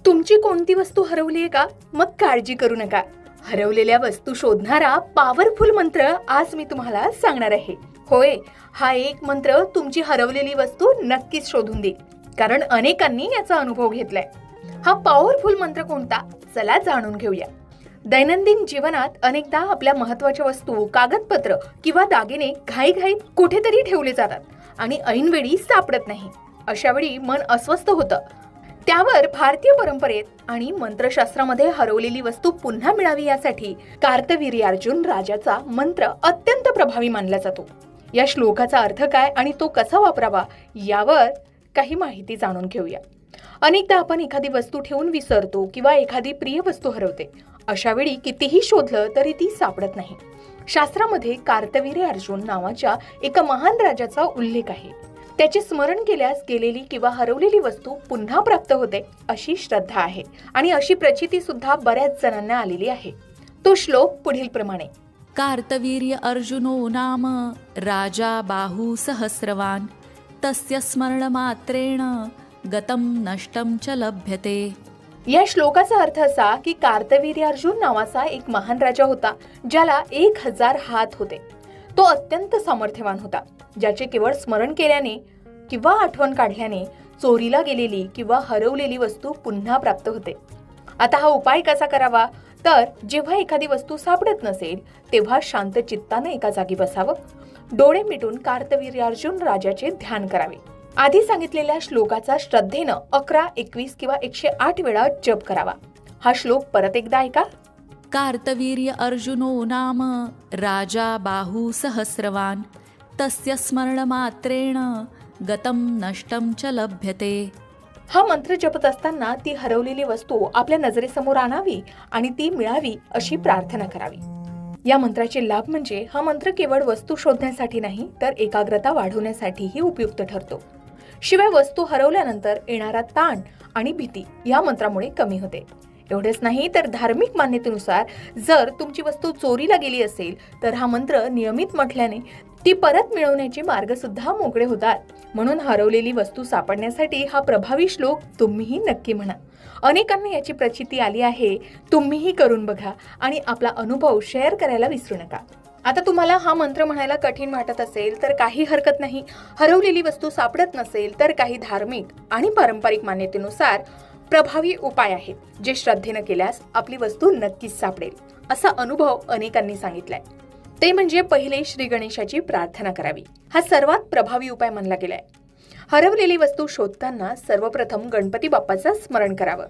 तुमची कोणती वस्तू हरवली आहे का? मग काळजी करू नका. हरवलेल्या वस्तू शोधणारा पॉवरफुल मंत्र आज मी तुम्हाला सांगणार आहे. होय, हा एक मंत्र तुमची हरवलेली वस्तू नक्कीच शोधून देईल, कारण अनेकांनी याचा अनुभव घेतलाय. हा पॉवरफुल मंत्र कोणता? चला जाणून घेऊया. दैनंदिन जीवनात अनेकदा आपल्या महत्त्वाच्या वस्तू, कागदपत्र किंवा दागिने घाईघाईत कुठेतरी ठेवले जातात आणि ऐनवेळी सापडत नाही. अशा वेळी मन अस्वस्थ होतं. त्यावर भारतीय परंपरेत आणि मंत्रशास्त्रामध्ये हरवलेली वस्तू पुन्हा मिळावी यासाठी कार्तवीर्यार्जुन राजाचा मंत्र अत्यंत प्रभावी मानला जातो. या श्लोकाचा अर्थ काय आणि तो कसा वापरावा यावर काही माहिती जाणून घेऊया. अनेकदा आपण एखादी वस्तू ठेवून विसरतो किंवा एखादी प्रिय वस्तू हरवते. अशा वेळी कितीही शोधलं तरी ती सापडत नाही. शास्त्रामध्ये कार्तवीर्यार्जुन नावाच्या एका महान राजाचा उल्लेख आहे. त्याचे स्मरण केल्यास गेलेली किंवा हरवलेली वस्तू पुन्हा प्राप्त होते अशी श्रद्धा आहे आणि अशी प्रचिती सुद्धा बऱ्याच जणांना आलेली आहे. तो श्लोक पुढील प्रमाणे: कार्तवीर्य अर्जुनो नाम राजा बाहू सहस्रवान तस्य स्मरणमात्रेण गतं नष्टं च लभ्यते. या श्लोकाचा अर्थ असा की कार्तवीर्यार्जुन नावाचा एक महान राजा होता, ज्याला 1000 हात होते. तो अत्यंत सामर्थ्यवान होता, ज्याचे केवळ स्मरण केल्याने किंवा आठवण काढल्याने चोरीला गेलेली किंवा हरवलेली वस्तू पुन्हा प्राप्त होते. आता हा उपाय कसा करावा? तर जेव्हा एखादी वस्तू सापडत नसेल तेव्हा शांत चित्ताने एका जागी बसावं, डोळे मिटून कार्तवीर्यार्जुन राजाचे ध्यान करावे. आधी सांगितलेल्या श्लोकाचा श्रद्धेनं 11, 21 किंवा 108 वेळा जप करावा. हा श्लोक परत एकदा ऐका. कार्तवीर्य अर्जुनो नाम राजा बाहू सहस्रवान तस्य स्मरणमात्रेण गतं नष्टं च लभ्यते. हा मंत्र जपत असताना ती हरवलेली वस्तू आपल्या नजरेसमोर आणावी आणि ती मिळावी अशी प्रार्थना करावी. या मंत्राचे लाभ म्हणजे हा मंत्र केवळ वस्तू शोधण्यासाठी नाही तर एकाग्रता वाढवण्यासाठीही उपयुक्त ठरतो. शिवाय वस्तू हरवल्यानंतर येणारा ताण आणि भीती या मंत्रामुळे कमी होते. एवढेच नाही तर धार्मिक मान्यतेनुसार जर तुमची वस्तू चोरीला गेली असेल तर हा मंत्र नियमित म्हटल्याने ती परत मिळवण्याचे मार्ग सुद्धा मोकळे होतात. म्हणून हरवलेली वस्तू सापडण्यासाठी हा प्रभावी श्लोक तुम्हीही नक्की म्हणा. अनेकांना याची प्रचिती आली आहे. तुम्हीही करून बघा आणि आपला अनुभव शेअर करायला विसरू नका. आता तुम्हाला हा मंत्र म्हणायला कठीण वाटत असेल तर काही हरकत नाही. हरवलेली वस्तू सापडत नसेल तर काही धार्मिक आणि पारंपरिक मान्यतेनुसार प्रभावी उपाय आहेत, जे श्रद्धेनं केल्यास आपली वस्तू नक्कीच सापडेल. असा अनुभव अनेकांनी सांगितलाय. ते म्हणजे पहिले श्री गणेशाची प्रार्थना करावी. हा सर्वात प्रभावी उपाय मानला गेलाय. हरवलेली वस्तू शोधताना सर्वप्रथम गणपती बाप्पाचं स्मरण करावं.